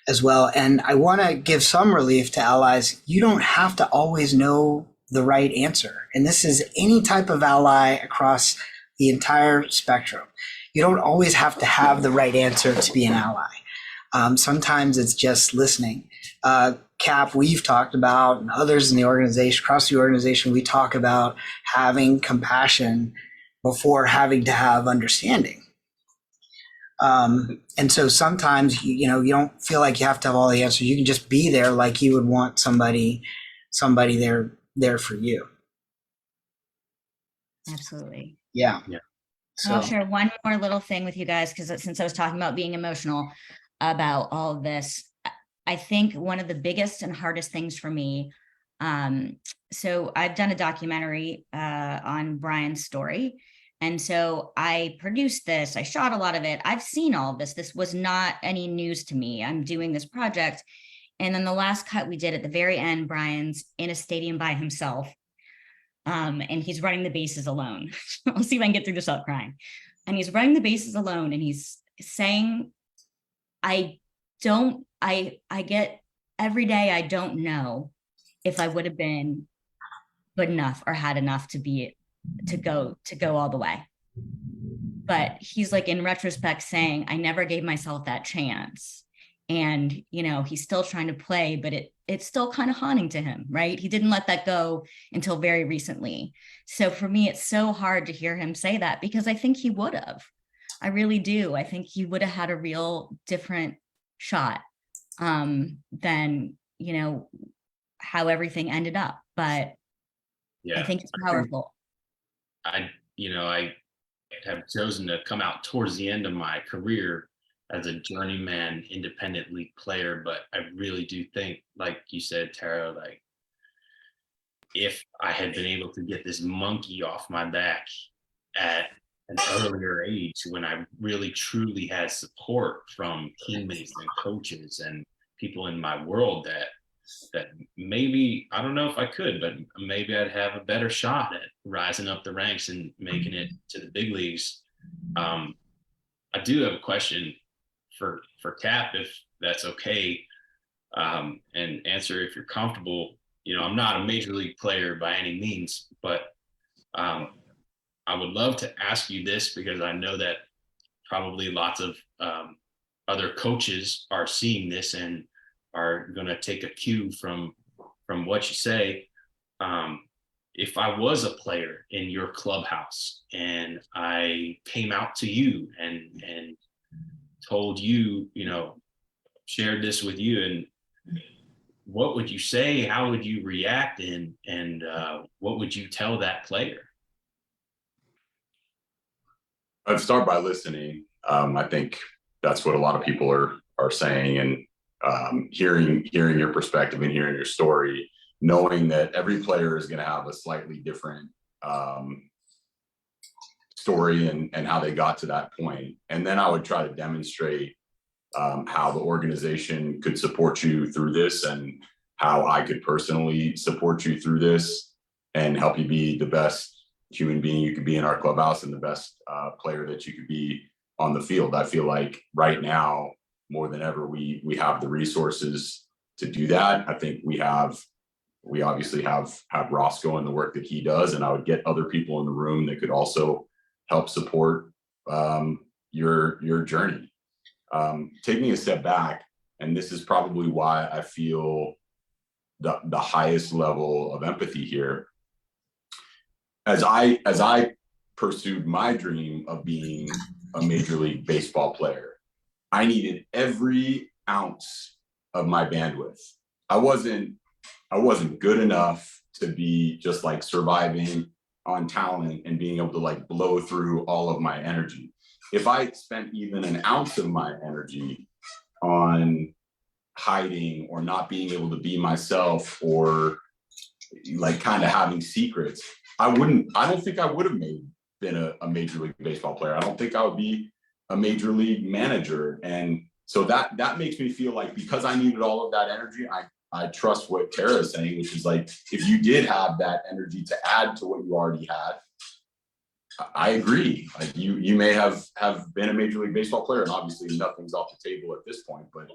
Speaker 2: as well. And I want to give some relief to allies. You don't have to always know the right answer. And this is any type of ally across the entire spectrum. You don't always have to have the right answer to be an ally. Sometimes it's just listening. Cap, we've talked about, and others in the organization, across the organization, we talk about having compassion before having to have understanding. And so sometimes, you don't feel like you have to have all the answers. You can just be there like you would want somebody there for you.
Speaker 3: Absolutely.
Speaker 2: Yeah.
Speaker 3: And I'll
Speaker 2: So
Speaker 3: share one more little thing with you guys, because since I was talking about being emotional about all of this, I think one of the biggest and hardest things for me, so I've done a documentary on Bryan's story. And so I produced this, I shot a lot of it. I've seen all of this. This was not any news to me. I'm doing this project. And then the last cut we did at the very end, Bryan's in a stadium by himself. And he's running the bases alone. I'll see if I can get through this without crying. And he's running the bases alone, and he's saying, I get every day, I don't know if I would have been good enough or had enough to go all the way. But he's like, in retrospect, saying, I never gave myself that chance. And, he's still trying to play, but it's still kind of haunting to him, right? He didn't let that go until very recently. So for me, it's so hard to hear him say that, because I think he would have. I really do. I think he would have had a real different shot than, how everything ended up. But
Speaker 4: Yeah,
Speaker 3: I think it's powerful.
Speaker 4: I have chosen to come out towards the end of my career as a journeyman independent league player, but I really do think, like you said, Tara, like, if I had been able to get this monkey off my back at an earlier age, when I really truly had support from teammates and coaches and people in my world, that maybe, I don't know if I could, but maybe I'd have a better shot at rising up the ranks and making it to the big leagues. I do have a question for Cap, if that's okay, and answer if you're comfortable. I'm not a major league player by any means, but I would love to ask you this, because I know that probably lots of other coaches are seeing this and are going to take a cue from what you say. If I was a player in your clubhouse and I came out to you and told you, shared this with you, and what would you say? How would you react? And what would you tell that player?
Speaker 1: I'd start by listening. I think that's what a lot of people are saying, and hearing your perspective and hearing your story, knowing that every player is going to have a slightly different story and how they got to that point. And then I would try to demonstrate how the organization could support you through this, and how I could personally support you through this and help you be the best human being you could be in our clubhouse and the best player that you could be on the field. I feel like right now, more than ever, we have the resources to do that. I think we obviously have Roscoe and the work that he does, and I would get other people in the room that could also help support your journey. Taking a step back, and this is probably why I feel the highest level of empathy here. As I pursued my dream of being a Major League Baseball player, I needed every ounce of my bandwidth. I wasn't good enough to be just like surviving on talent and being able to like blow through all of my energy. If I spent even an ounce of my energy on hiding or not being able to be myself, or like kind of having secrets, I don't think I would have been a Major League Baseball player. I don't think I would be a Major League manager. And so that makes me feel like, because I needed all of that energy, I trust what Tara is saying, which is like, if you did have that energy to add to what you already had, I agree. Like you may have been a Major League Baseball player, and obviously nothing's off the table at this point, but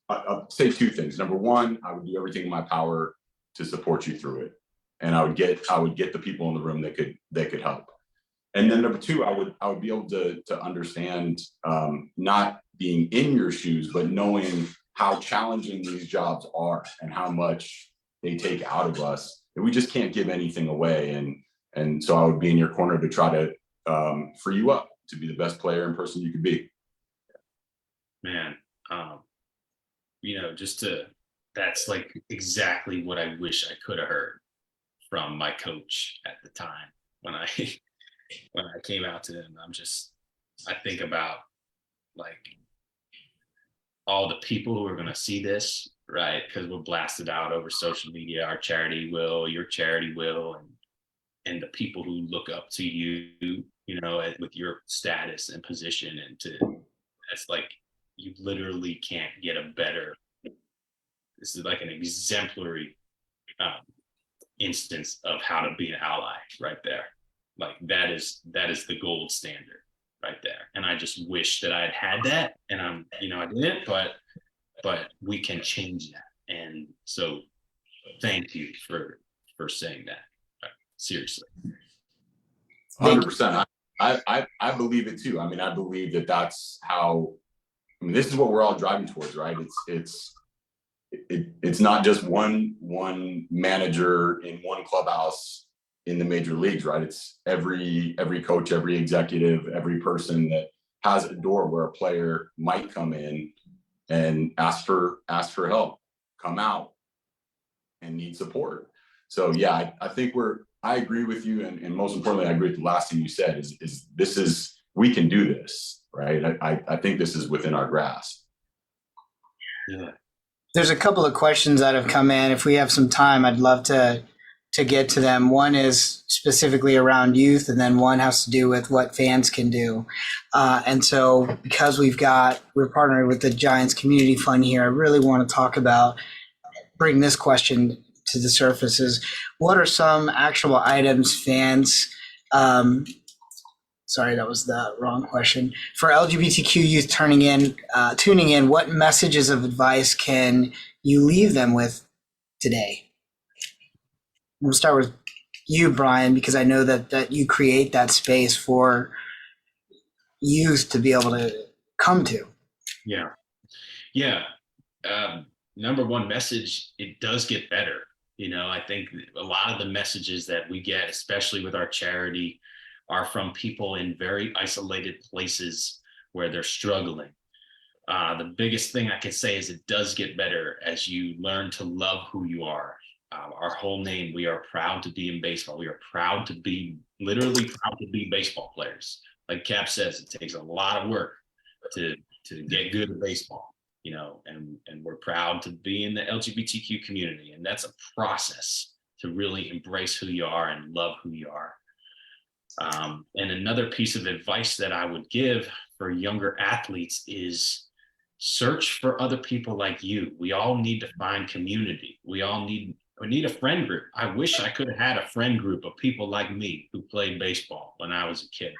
Speaker 1: I'll say two things. Number one, I would do everything in my power to support you through it. And I would get the people in the room that could help. And then number two, I would be able to understand, not being in your shoes, but knowing how challenging these jobs are and how much they take out of us, and we just can't give anything away. And so I would be in your corner to try to free you up to be the best player and person you could be.
Speaker 4: Man, that's like exactly what I wish I could have heard from my coach at the time when I when I came out to them. I think about like all the people who are going to see this, right? Because we'll blast it out over social media. Our charity will, your charity will, and the people who look up to you, you know, with your status and position, and that's like, you literally can't get a better. This is like an exemplary instance of how to be an ally right there. Like that is the gold standard right there. And I just wish that I had that, and I didn't, but we can change that. And so thank you for saying that. Seriously.
Speaker 1: 100%. I believe it too. I mean, I believe that that's how, I mean, this is what we're all driving towards, right? It's not just one manager in one clubhouse in the major leagues, right? It's every coach, every executive, every person that has a door where a player might come in and ask for help, come out and need support. So yeah, I think I agree with you, and most importantly, I agree with the last thing you said is we can do this, right? I think this is within our grasp.
Speaker 4: Yeah.
Speaker 2: There's a couple of questions that have come in. If we have some time, I'd love to get to them. One is specifically around youth, and then one has to do with what fans can do. And so because we're partnering with the Giants Community Fund here, I really want to bring this question to the surface is, what are some actual items fans, sorry, that was the wrong question. For LGBTQ youth tuning in, what messages of advice can you leave them with today? We'll start with you, Bryan, because I know that you create that space for youth to be able to come to.
Speaker 4: Yeah. Yeah. Number one message, it does get better. You know, I think a lot of the messages that we get, especially with our charity, are from people in very isolated places where they're struggling. The biggest thing I can say is it does get better as you learn to love who you are. Our whole name, we are proud to be in baseball. We are literally proud to be baseball players. Like Cap says, it takes a lot of work to get good at baseball, you know, and we're proud to be in the LGBTQ community. And that's a process to really embrace who you are and love who you are. And another piece of advice that I would give for younger athletes is search for other people like you. We all need to find community. We need a friend group. I wish I could have had a friend group of people like me who played baseball when I was a kid.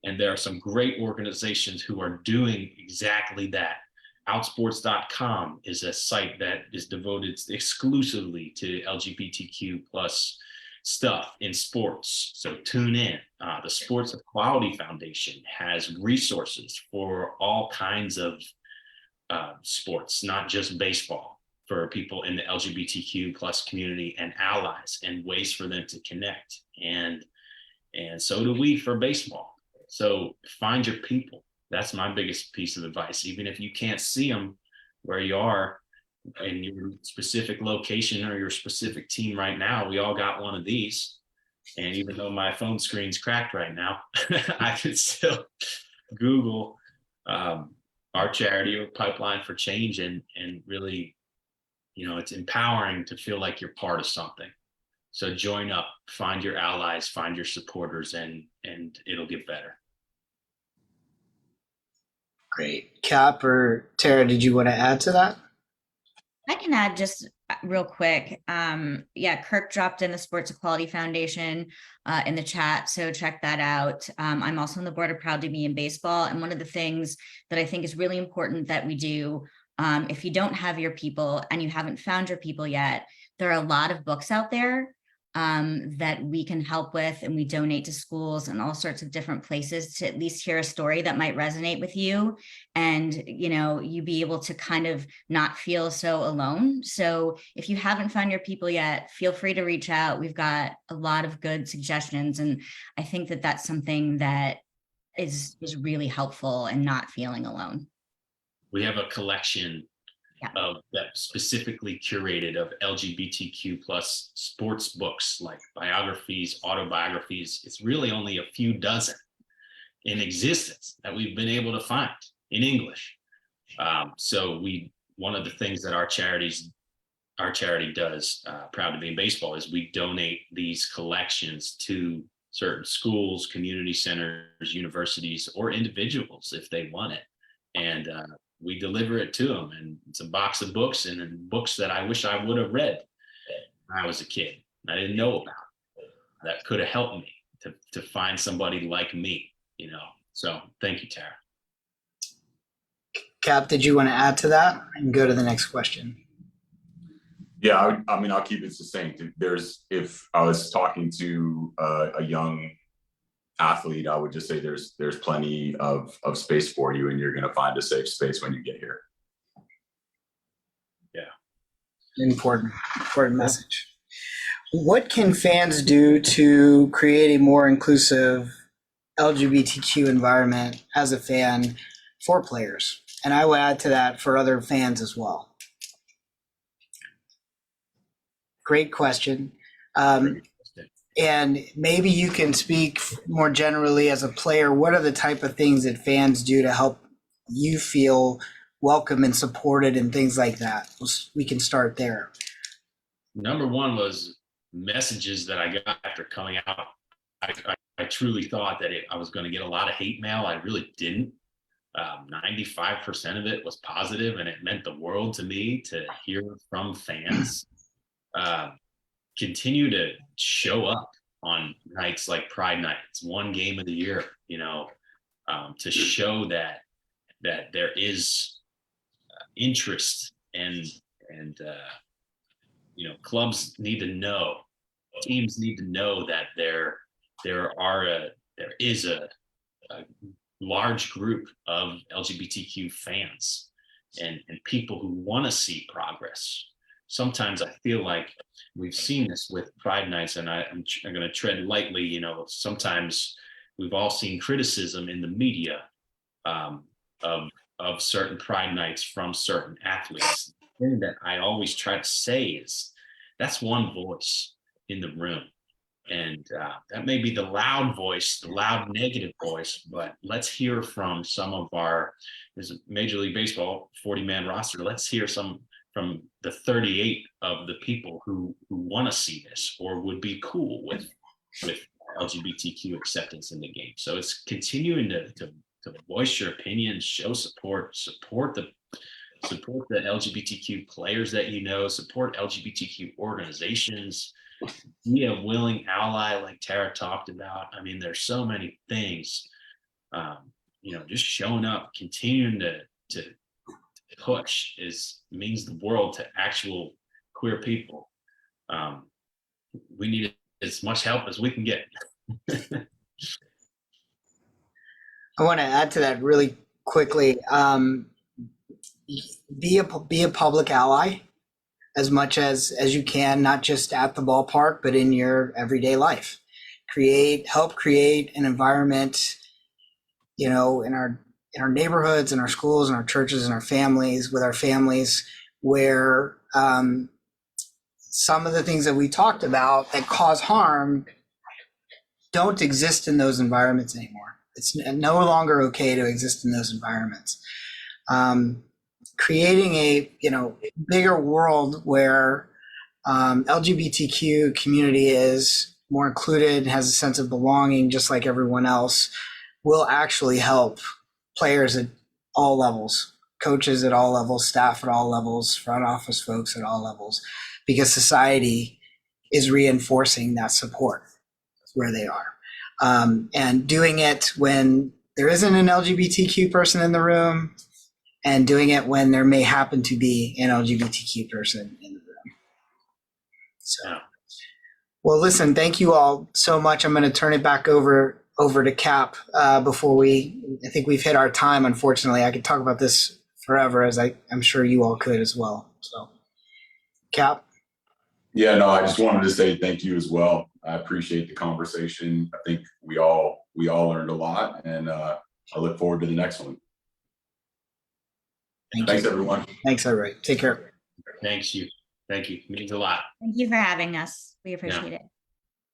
Speaker 4: And there are some great organizations who are doing exactly that. Outsports.com is a site that is devoted exclusively to LGBTQ plus stuff in sports. So tune in. The Sports Equality Foundation has resources for all kinds of sports, not just baseball, for people in the LGBTQ plus community and allies, and ways for them to connect. And so do we for baseball. So find your people. That's my biggest piece of advice. Even if you can't see them where you are in your specific location or your specific team right now, we all got one of these. And even though my phone screen's cracked right now, I can still Google our charity or Pipeline for Change, and really, you know, it's empowering to feel like you're part of something. So join up, find your allies, find your supporters, and it'll get better.
Speaker 2: Great. Cap or Tara, did you want to add to that?
Speaker 3: I can add just real quick. Kirk dropped in the Sports Equality Foundation in the chat, so check that out. I'm also on the board of Proud to Be in Baseball, and one of the things that I think is really important that we do, if you don't have your people and you haven't found your people yet, there are a lot of books out there that we can help with, and we donate to schools and all sorts of different places to at least hear a story that might resonate with you, and you be able to kind of not feel so alone. So if you haven't found your people yet, feel free to reach out. We've got a lot of good suggestions, and I think that that's something that is really helpful, and not feeling alone.
Speaker 4: We have a collection that specifically curated of LGBTQ plus sports books, like biographies, autobiographies. It's really only a few dozen in existence that we've been able to find in English. So one of the things that our charity does, Proud to Be in Baseball, is we donate these collections to certain schools, community centers, universities, or individuals if they want it. And we deliver it to them. And it's a box of books, and then books that I wish I would have read when I was a kid. I didn't know about that could have helped me to find somebody like me, So thank you, Tara.
Speaker 2: Cap, did you want to add to that and go to the next question?
Speaker 1: Yeah, I'll keep it succinct. If I was talking to a young athlete, I would just say there's plenty of space for you, and you're going to find a safe space when you get here.
Speaker 2: Yeah. Important message. What can fans do to create a more inclusive LGBTQ environment as a fan for players? And I will add to that for other fans as well. Great question. And maybe you can speak more generally as a player. What are the type of things that fans do to help you feel welcome and supported and things like that? We can start there.
Speaker 4: Number one was messages that I got after coming out. I truly thought that I was going to get a lot of hate mail. I really didn't. 95% of it was positive, and it meant the world to me to hear from fans. Continue to show up on nights like Pride Night. It's one game of the year, to show that there is interest and clubs need to know, teams need to know that there is a large group of LGBTQ fans and people who want to see progress. Sometimes I feel like we've seen this with Pride Nights, and I'm going to tread lightly. Sometimes we've all seen criticism in the media of certain Pride Nights from certain athletes. The thing that I always try to say is that's one voice in the room. And that may be the loud voice, the loud negative voice, but let's hear from some of there's a Major League Baseball 40-man roster. Let's hear some from the 38 of the people who want to see this or would be cool with LGBTQ acceptance in the game. So it's continuing to voice your opinion, show support the LGBTQ players that support LGBTQ organizations. Be a willing ally, like Tara talked about. I mean, there's so many things. Just showing up, continuing to push means the world to actual queer people. We need as much help as we can get.
Speaker 2: I want to add to that really quickly. Be a public ally as much as you can, not just at the ballpark, but in your everyday life. Help create an environment, in our neighborhoods, in our schools, in our churches, in our families, with our families, where some of the things that we talked about that cause harm don't exist in those environments anymore. It's no longer okay to exist in those environments. Creating a bigger world where LGBTQ community is more included, has a sense of belonging, just like everyone else, will actually help players at all levels, coaches at all levels, staff at all levels, front office folks at all levels, because society is reinforcing that support where they are. And doing it when there isn't an LGBTQ person in the room, and doing it when there may happen to be an LGBTQ person in the room. So, well, listen, thank you all so much. I'm going to turn it back over to Cap before I think we've hit our time, unfortunately. I could talk about this forever, as I'm sure you all could as well. So, Cap?
Speaker 1: Yeah, no, I just wanted to say thank you as well. I appreciate the conversation. I think we all learned a lot, and I look forward to the next one. Thanks, everyone.
Speaker 2: Thanks, everybody. Take care.
Speaker 4: Thank you. It means a lot.
Speaker 3: Thank you for having us. We appreciate it.